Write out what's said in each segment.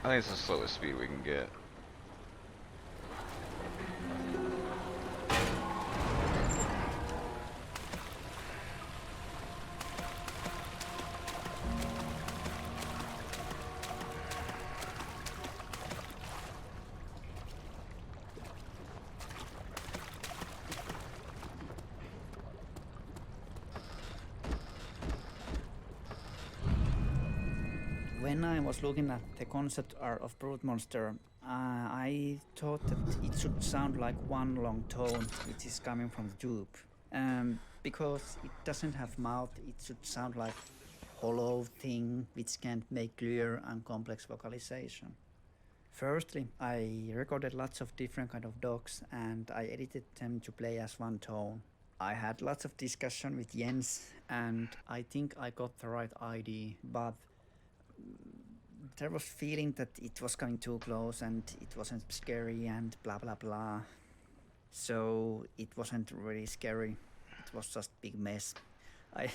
I think it's the slowest speed we can get. When I was looking at the concept art of Brute Monster, I thought that it should sound like one long tone which is coming from the tube. Because it doesn't have mouth, it should sound like hollow thing which can't make clear and complex vocalization. Firstly, I recorded lots of different kind of dogs and I edited them to play as one tone. I had lots of discussion with Jens and I think I got the right idea, but there was feeling that it was coming too close and it wasn't scary and blah blah blah. So it wasn't really scary. It was just big mess. I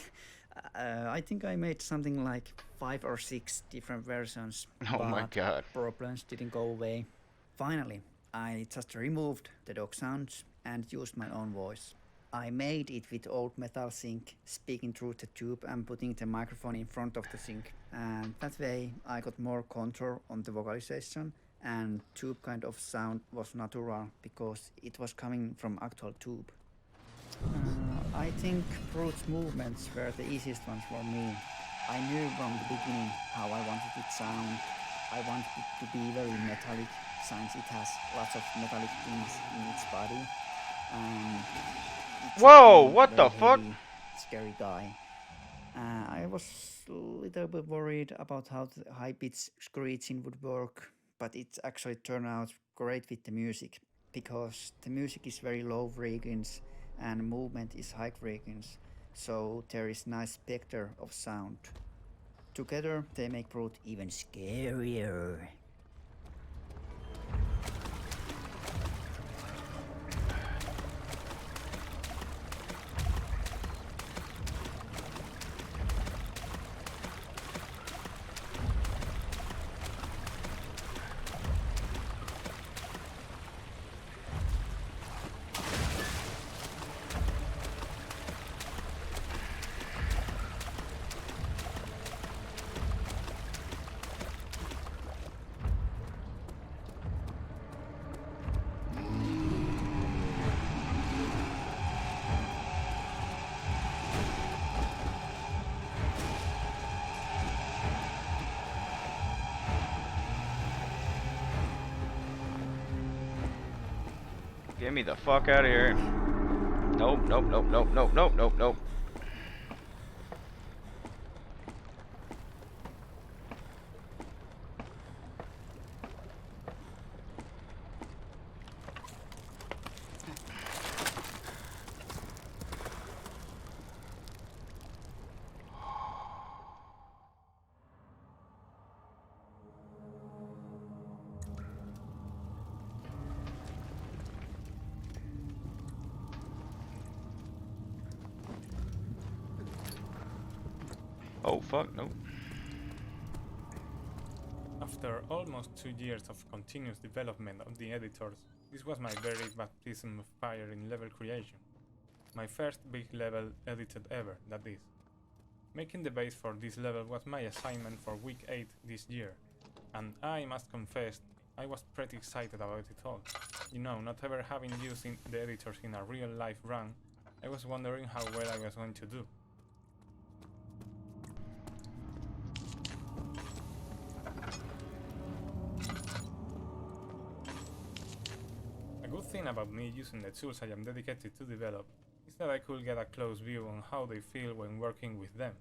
I think I made something like 5 or 6 different versions, Oh my but god. problems didn't go away. Finally, I just removed the dog sounds and used my own voice. I made it with old metal sync, speaking through the tube and putting the microphone in front of the sync. And that way I got more control on the vocalization and tube kind of sound was natural because it was coming from actual tube. I think Brute's movements were the easiest ones for me. I knew from the beginning how I wanted it to sound. I wanted it to be very metallic since it has lots of metallic things in its body. And Whoa, what the fuck? heavy, scary guy. I was a little bit worried about how the high pitched screeching would work, but it actually turned out great with the music because the music is very low frequency and movement is high frequency, so there is nice spectre of sound. Together they make Brute even scarier. Get me the fuck out of here. Nope, nope, nope, nope, nope, nope, nope, nope. Oh fuck, no. After almost 2 years of continuous development of the editors, this was my very baptism of fire in level creation. My first big level edited ever, that is. Making the base for this level was my assignment for week 8 this year, And I must confess, I was pretty excited about it all. You know, not ever having used the editors in a real life run, I was wondering how well I was going to do. A good thing about me using the tools I am dedicated to develop is that I could get a close view on how they feel when working with them.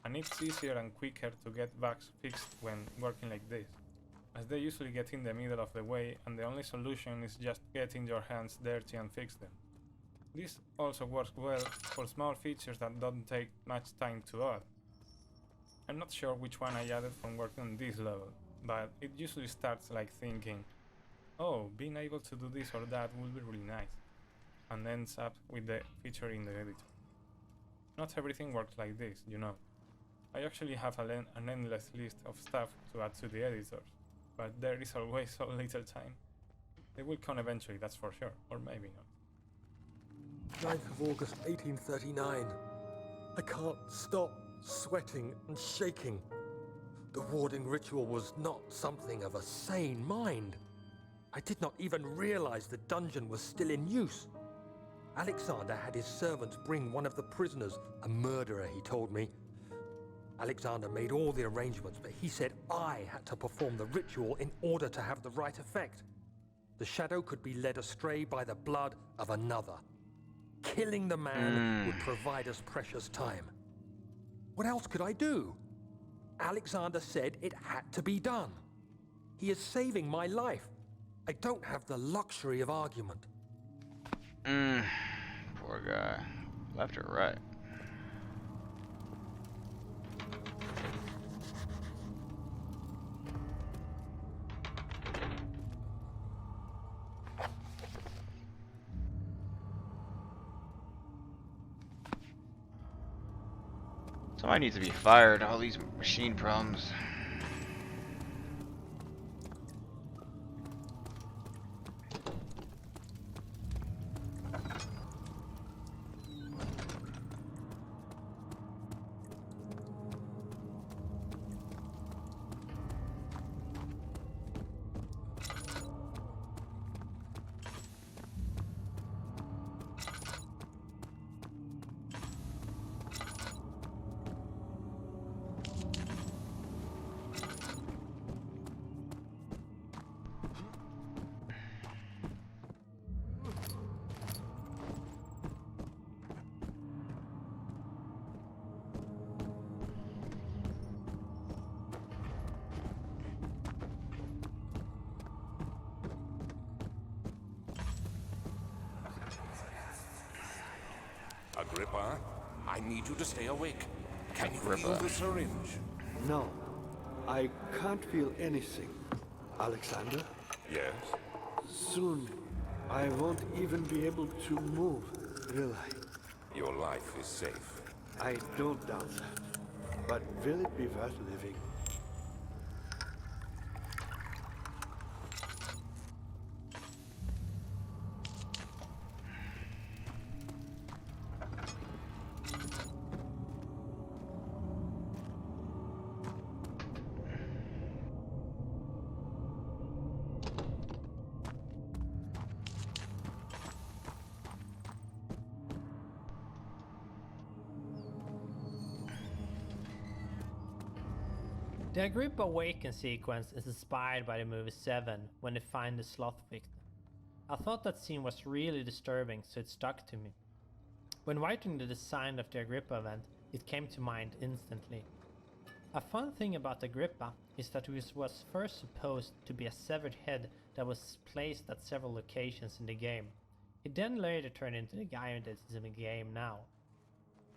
And it's easier and quicker to get bugs fixed when working like this, as they usually get in the middle of the way and the only solution is just getting your hands dirty and fix them. This also works well for small features that don't take much time to add. I'm not sure which one I added from working on this level, but it usually starts like thinking, oh, being able to do this or that would be really nice, and ends up with the feature in the editor. Not everything works like this, you know. I actually have an endless list of stuff to add to the editors, but there is always so little time. They will come eventually, that's for sure, or maybe not. 9th of August 1839. I can't stop sweating and shaking. The warding ritual was not something of a sane mind. I did not even realize the dungeon was still in use. Alexander had his servants bring one of the prisoners, a murderer, he told me. Alexander made all the arrangements, but he said I had to perform the ritual in order to have the right effect. The shadow could be led astray by the blood of another. Killing the man would provide us precious time. What else could I do? Alexander said it had to be done. He is saving my life. I don't have the luxury of argument. Poor guy. Left or right? Somebody needs to be fired. All these machine problems. Agrippa, I need you to stay awake. Can you feel Agrippa. the syringe? No, I can't feel anything. Alexander, Yes? soon I won't even be able to move, will I? Your life is safe. I don't doubt that. But will it be worth living? The Agrippa Awaken sequence is inspired by the movie Seven when they find the sloth victim. I thought that scene was really disturbing, so it stuck to me. When writing the design of the Agrippa event, it came to mind instantly. A fun thing about Agrippa is that it was first supposed to be a severed head that was placed at several locations in the game. It then later turned into the guy that is in the game now.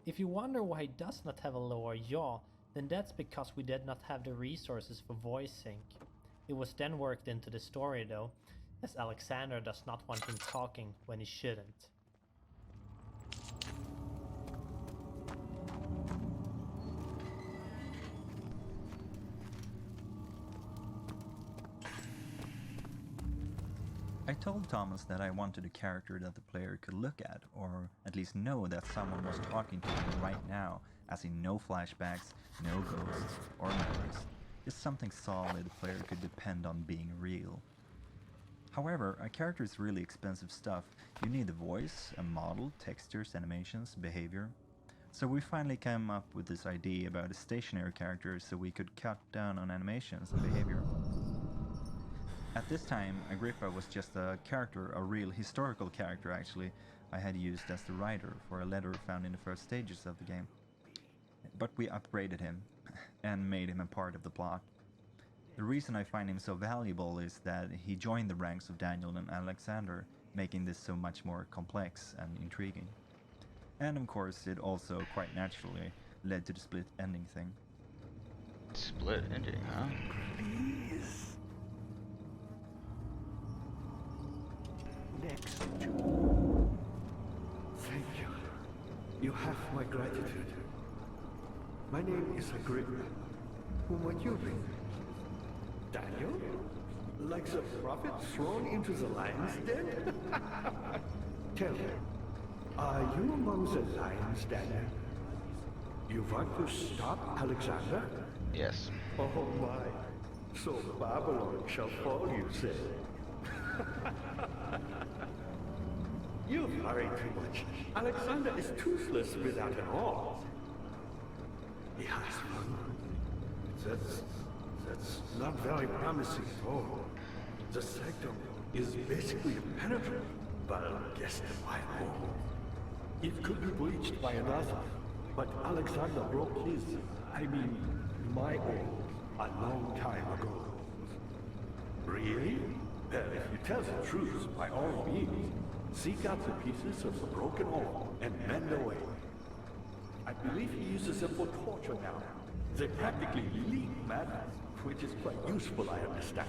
If you wonder why he does not have a lower jaw, then that's because we did not have the resources for voice sync. It was then worked into the story though, as Alexander does not want him talking when he shouldn't. I told Thomas that I wanted a character that the player could look at, or at least know that someone was talking to him right now, as in no flashbacks, no ghosts, or memories. just something solid the player could depend on being real. However, a character is really expensive stuff. You need a voice, a model, textures, animations, behavior. So we finally came up with this idea about a stationary character so we could cut down on animations and behavior. At this time, Agrippa was just a character, a real historical character actually, I had used as the writer for a letter found in the first stages of the game. But we upgraded him and made him a part of the plot. The reason I find him so valuable is that he joined the ranks of Daniel and Alexander, making this so much more complex and intriguing. And of course, it also quite naturally led to the split ending thing. Split ending, huh? Please. Next to. Thank you. You have my gratitude. My name is Agrippa. Who might you be? Daniel? Like the prophet thrown into the lion's den? Tell me, are you among the lions, Daniel? You want to stop Alexander? Yes. Oh my. So Babylon shall fall, you say? You worry too much. Alexander is toothless without an arm. He has one. That's not very promising at all. The sanctum is basically impenetrable, but guess why more? It could be breached by another, but Alexander broke his, my arm, a long time ago. Really? Well, if you tell the truth, by all means, seek out the pieces of the broken arm and mend away. I believe he uses them for torture now. They practically leak matter, which is quite useful, I understand.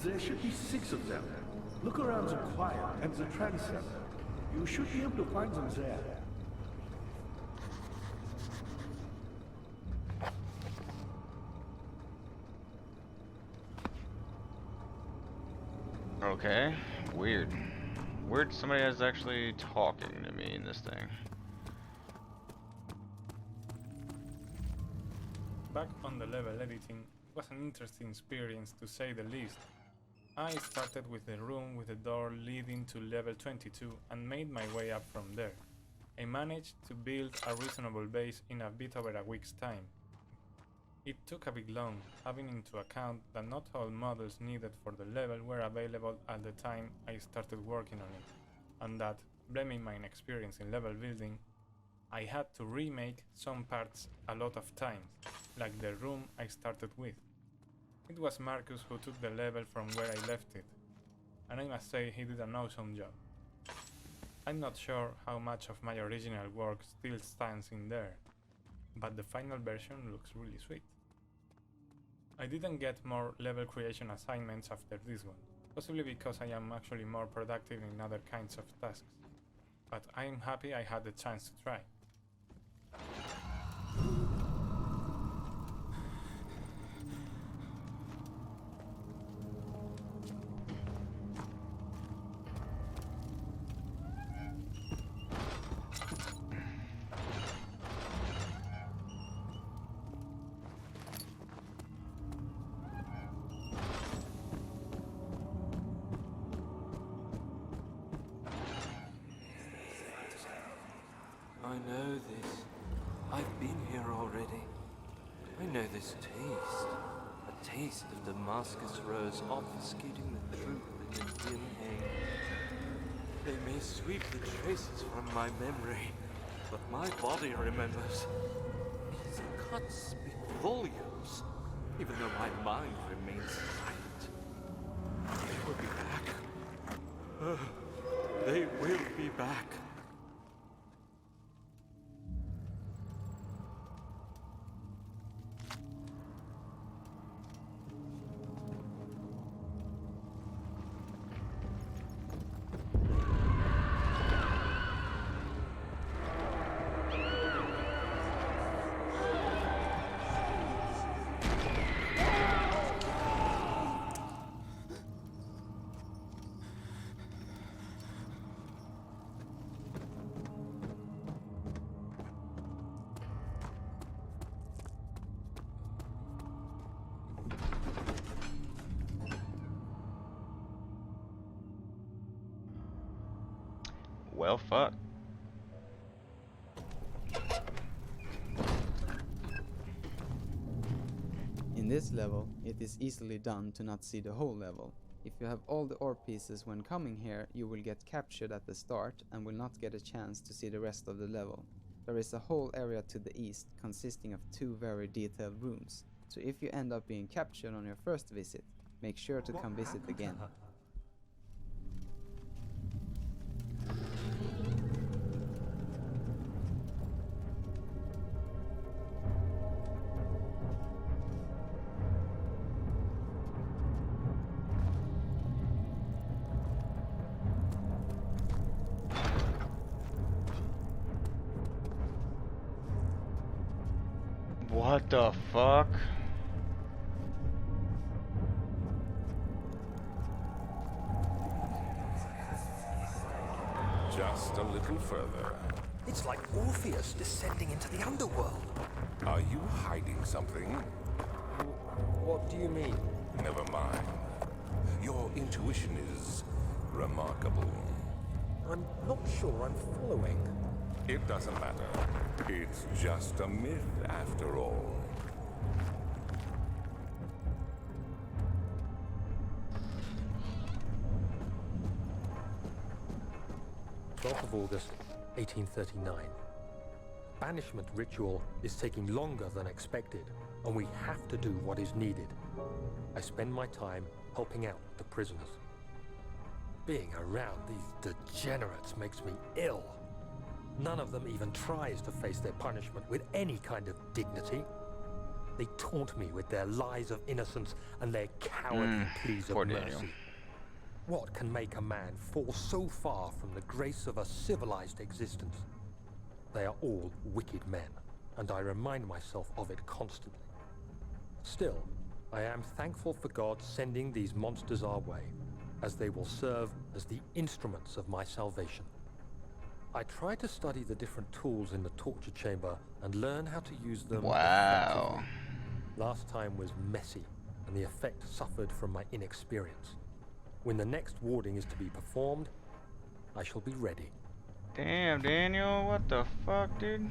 There should be 6 of them. Look around the choir and the transept. You should be able to find them there. Okay. Weird. Weird somebody is actually talking to me in this thing. Back on the level editing, it was an interesting experience to say the least. I started with the room with the door leading to level 22 and made my way up from there. I managed to build a reasonable base in a bit over a week's time. It took a bit long, having into account that not all models needed for the level were available at the time I started working on it, and that, blaming my inexperience in level building, I had to remake some parts a lot of times, like the room I started with. It was Marcus who took the level from where I left it, and I must say he did an awesome job. I'm not sure how much of my original work still stands in there, but the final version looks really sweet. I didn't get more level creation assignments after this one, possibly because I am actually more productive in other kinds of tasks, but I'm happy I had the chance to try. I know this. I've been here already. I know this taste. A taste of Damascus rose obfuscating the truth in a dim haze. They may sweep the traces from my memory, but my body remembers. These cuts speak volumes, even though my mind remains silent. They will be back. They will be back. Well, fuck. In this level, it is easily done to not see the whole level. If you have all the ore pieces when coming here, you will get captured at the start and will not get a chance to see the rest of the level. There is a whole area to the east consisting of 2 very detailed rooms, so if you end up being captured on your first visit, make sure to come visit again. What the fuck? Just a little further. It's like Orpheus descending into the underworld. Are you hiding something? What do you mean? Never mind. Your intuition is remarkable. I'm not sure I'm following. It doesn't matter. It's just a myth after all. Of August, 1839. Banishment ritual is taking longer than expected, and we have to do what is needed. I spend my time helping out the prisoners. Being around these degenerates makes me ill. None of them even tries to face their punishment with any kind of dignity. They taunt me with their lies of innocence and their cowardly pleas of poor mercy. Daniel. What can make a man fall so far from the grace of a civilized existence? They are all wicked men, and I remind myself of it constantly. Still, I am thankful for God sending these monsters our way, as they will serve as the instruments of my salvation. I try to study the different tools in the torture chamber and learn how to use them Wow. effectively. Last time was messy, and the effect suffered from my inexperience. When the next warding is to be performed, I shall be ready. Damn, Daniel, what the fuck, dude?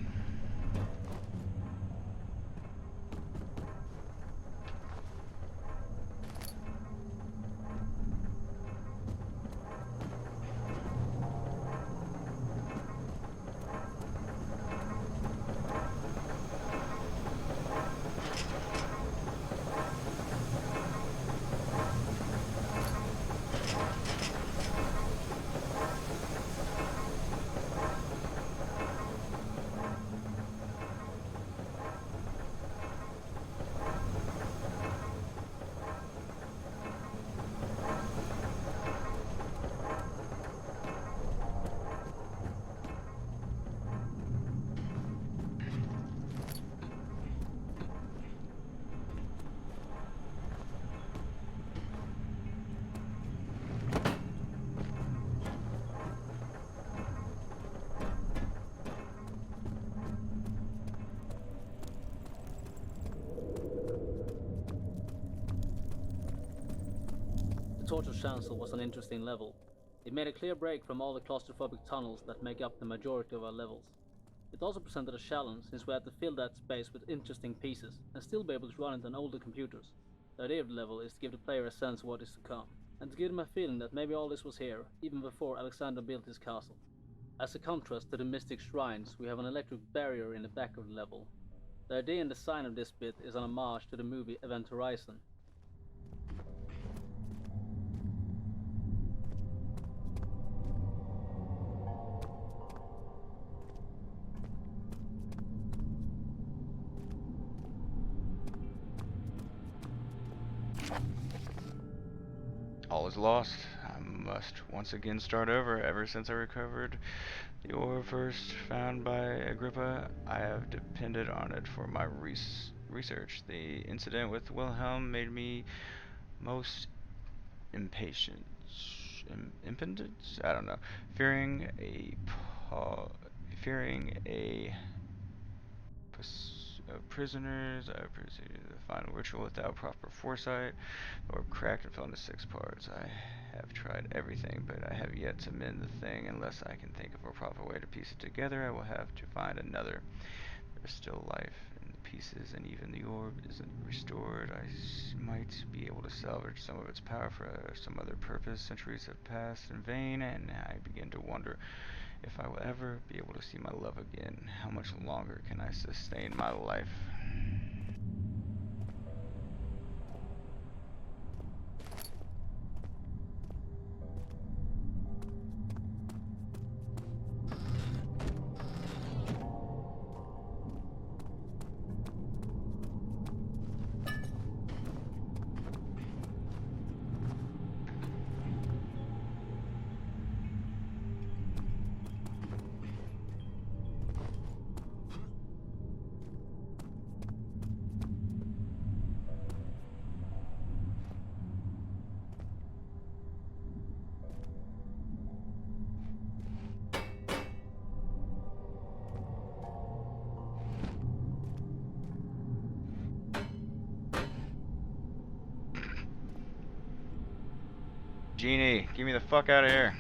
Torture Chancel was an interesting level. It made a clear break from all the claustrophobic tunnels that make up the majority of our levels. It also presented a challenge since we had to fill that space with interesting pieces and still be able to run it on older computers. The idea of the level is to give the player a sense of what is to come, and to give them a feeling that maybe all this was here, even before Alexander built his castle. As a contrast to the mystic shrines, we have an electric barrier in the back of the level. The idea and design of this bit is an homage to the movie Event Horizon. All is lost. I must once again start over. Ever since I recovered the ore first found by Agrippa, I have depended on it for my research. The incident with Wilhelm made me most impatient. Impotent? I don't know. Fearing a of prisoners. I proceeded the final ritual without proper foresight. The orb cracked and fell into 6 parts. I have tried everything, but I have yet to mend the thing. Unless I can think of a proper way to piece it together, I will have to find another. There's still life in the pieces, and even the orb isn't restored. I might be able to salvage some of its power for some other purpose. Centuries have passed in vain, and I begin to wonder if I will ever be able to see my love again. How much longer can I sustain my life? Genie, get me the fuck out of here.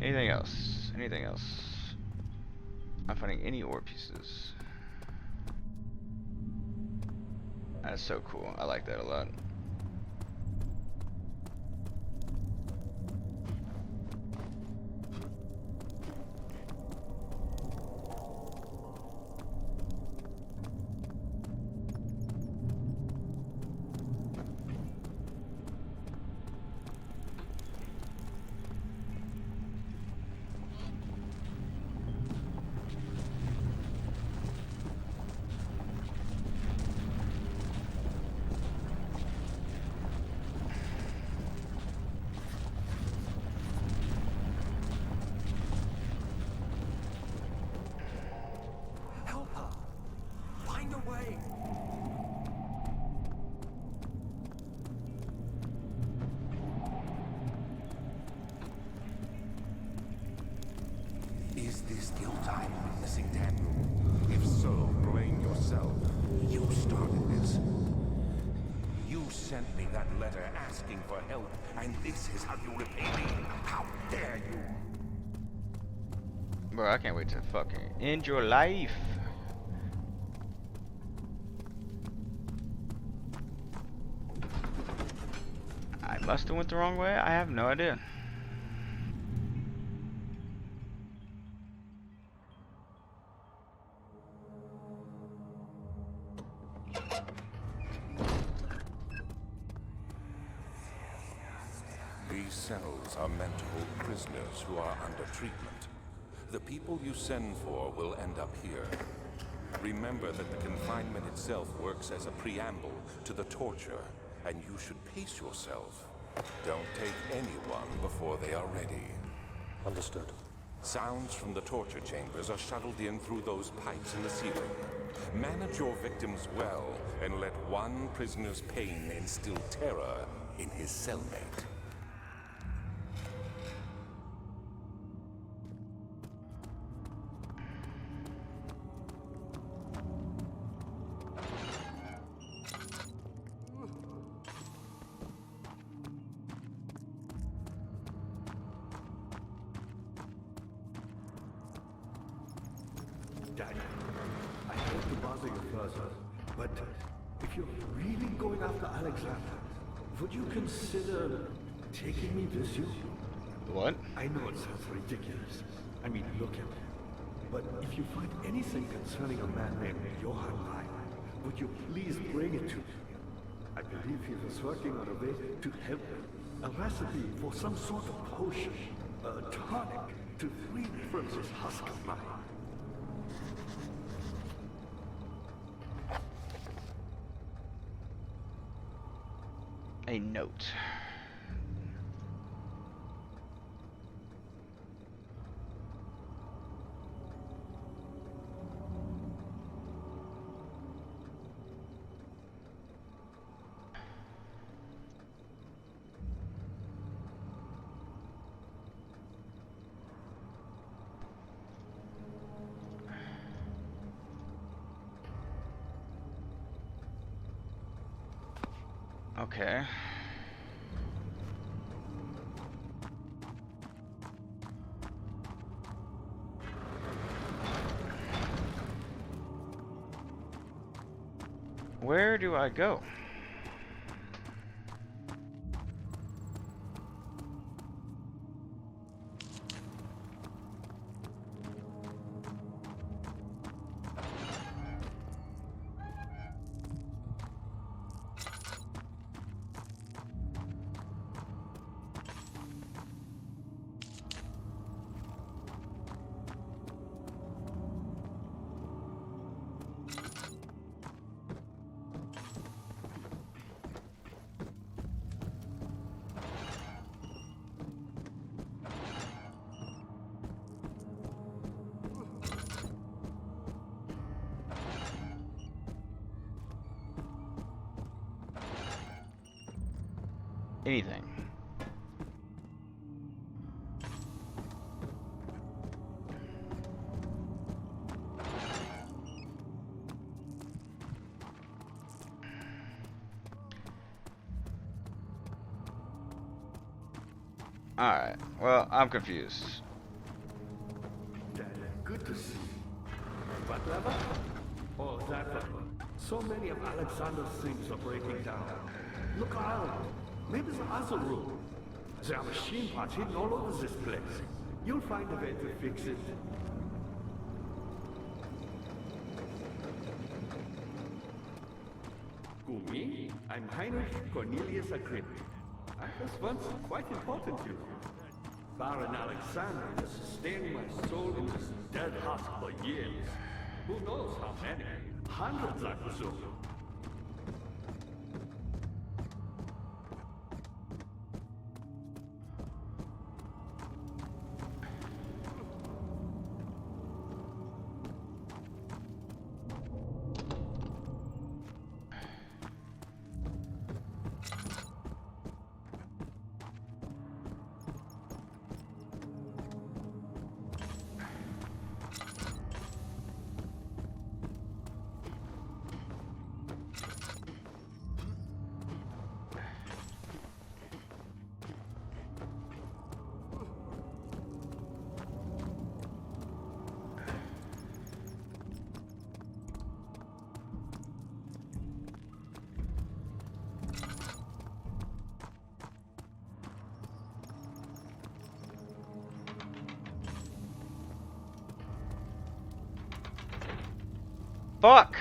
Anything else? Anything else? I'm finding any ore pieces. That's so cool. I like that a lot. Help her! Find a way! Is this guilt I'm witnessing, Daniel? If so, blame yourself. You started this. You sent me that letter asking for help, and this is how you repay me? How dare you? Bro, I can't wait to fucking end your life. I must have went the wrong way. I have no idea. These cells are meant to hold prisoners who are under treatment. The people you send for will end up here. Remember that the confinement itself works as a preamble to the torture, and you should pace yourself. Don't take anyone before they are ready. Understood. Sounds from the torture chambers are shuttled in through those pipes in the ceiling. Manage your victims well, and let one prisoner's pain instill terror in his cellmate. Dad, I hate to bother you further, but if you're really going after Alexander, would you consider taking me with you? What? I know it sounds ridiculous. I mean, look at me. But if you find anything concerning a man named Johann Wein, would you please bring it to me? I believe he was working on a way to help me. A recipe for some sort of potion, a tonic to free me from this husk of mine. A note. Okay. Where do I go? Anything. Alright, well, I'm confused. Dad, good to see you. What level? Oh, that level. So many of Alexander's things are breaking down. Look around. Maybe it's the other room. There are machine parts hidden all over this place. You'll find a way to fix it. Gumi, I'm Heinrich Cornelius Agripp. I was once quite important to you. Baron Alexander has sustained my soul in this dead husk for years. Who knows how many? Hundreds, I presume. Fuck!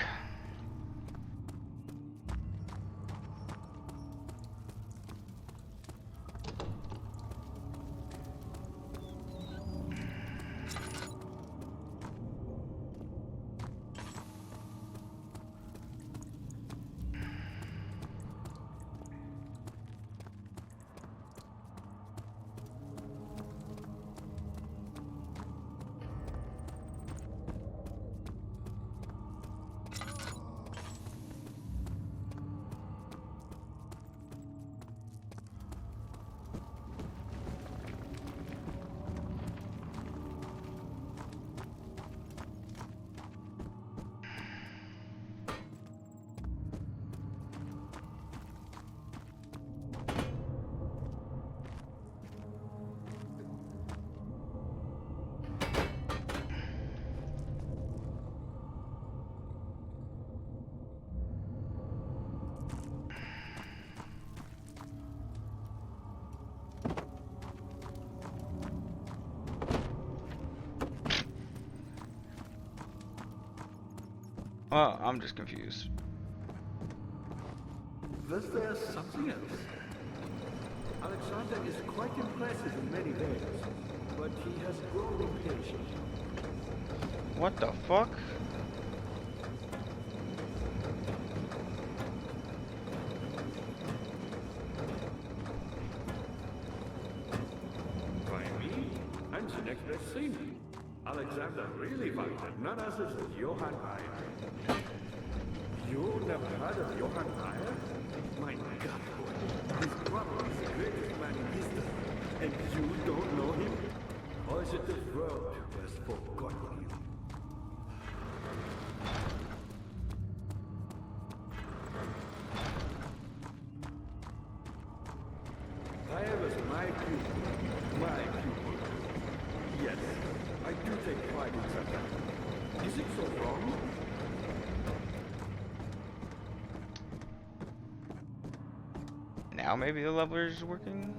Well, I'm just confused. Was there something else? Alexander is quite impressive in many ways, but he has grown impatient. What the fuck? By me? I'm the next best thing. Alexander really fighted none other than Johann Meyer. You never heard of Johann Meyer? My God, boy. His brother is the greatest man in history, and you don't know him? Or is it the world who has forgotten you? My pupil. My pupil. Yes, I do take pride in such acts. Is it so wrong? Now maybe the leveler's working?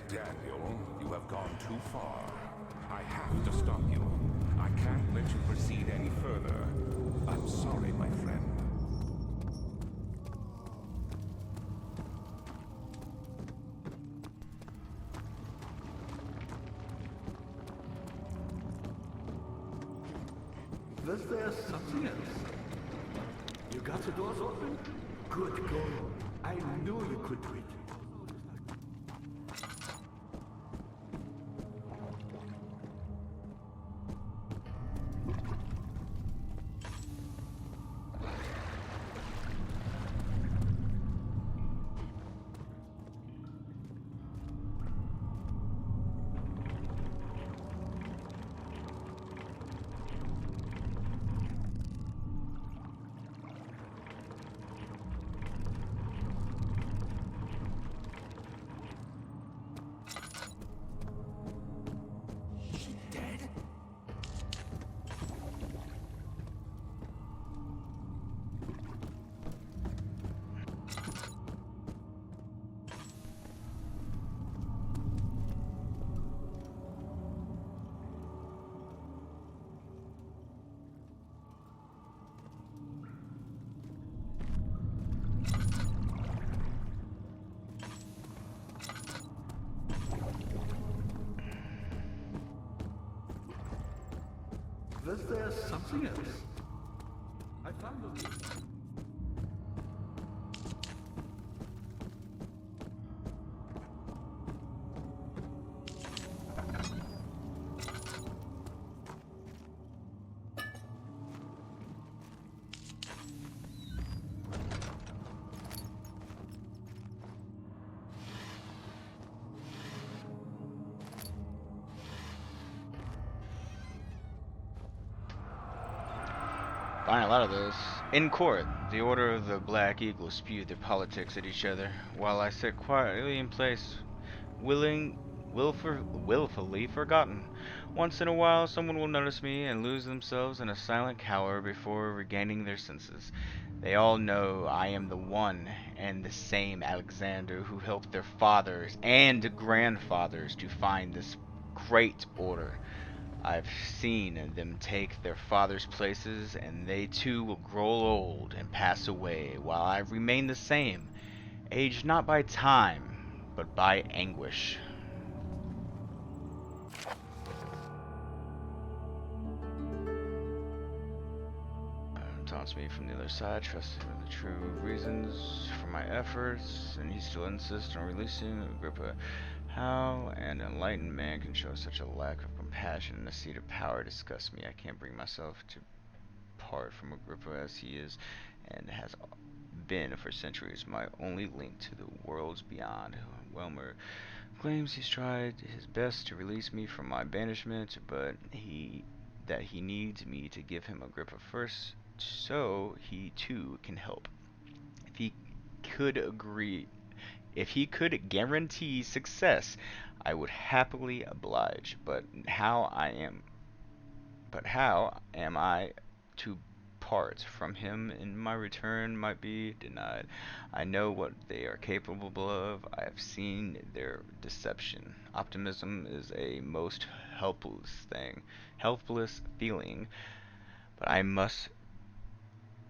Daniel, you have gone too far. I have to stop you. I can't let you proceed any further. I'm sorry, my friend. Was there something else? You got the doors open? Good going. I knew you could do it. Was there something else? I found it. Finding a lot of those. In court, the Order of the Black Eagle spewed their politics at each other, while I sit quietly in place, willfully forgotten. Once in a while, someone will notice me and lose themselves in a silent cower before regaining their senses. They all know I am the one and the same Alexander who helped their fathers and grandfathers to find this great order. I've seen them take their father's places, and they too will grow old and pass away, while I remain the same, aged not by time, but by anguish. Taunts me from the other side, trusting in the true reasons for my efforts, and he still insists on releasing Agrippa. How an enlightened man can show such a lack of compassion and a seat of power disgusts me. I can't bring myself to part from Agrippa as he is and has been for centuries my only link to the worlds beyond. Welmer claims he's tried his best to release me from my banishment, but he needs me to give him Agrippa first so he too can help. If he could agree If he could guarantee success, I would happily oblige. But how am I to parts from him in my return might be denied. I know what they are capable of. I have seen their deception. Optimism is a most helpless feeling, but I must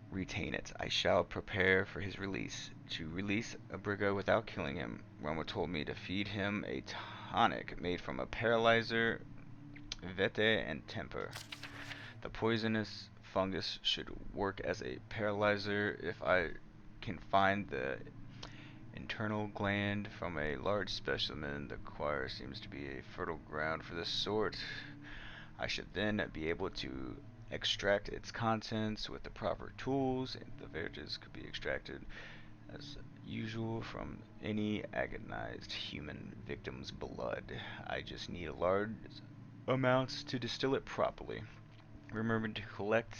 retain it. I shall prepare for his release. To release Abrigo without killing him, Roma told me to feed him a tonic made from a paralyzer, vete, and temper. The poisonous fungus should work as a paralyzer. If I can find the internal gland from a large specimen, the choir seems to be a fertile ground for this sort. I should then be able to extract its contents with the proper tools, and the verges could be extracted as usual from any agonized human victim's blood. I just need large amounts to distill it properly. Remember to collect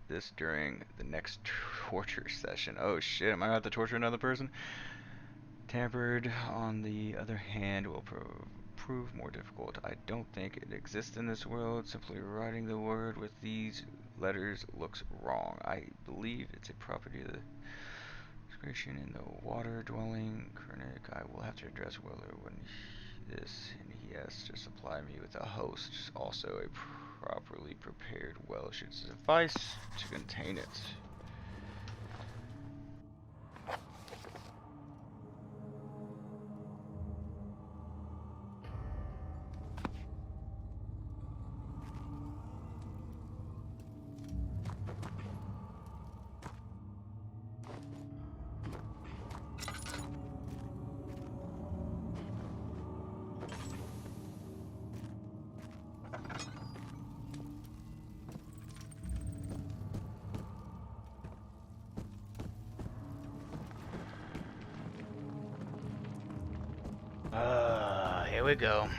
this during the next torture session. Oh shit, am I gonna have to torture another person? Tampered, on the other hand, will prove more difficult. I don't think it exists in this world. Simply writing the word with these letters looks wrong. I believe it's a property of the creation in the water-dwelling Kernick. I will have to address Weller when this, and he has to supply me with a host. Also, a properly prepared well should suffice to contain it. Here we go.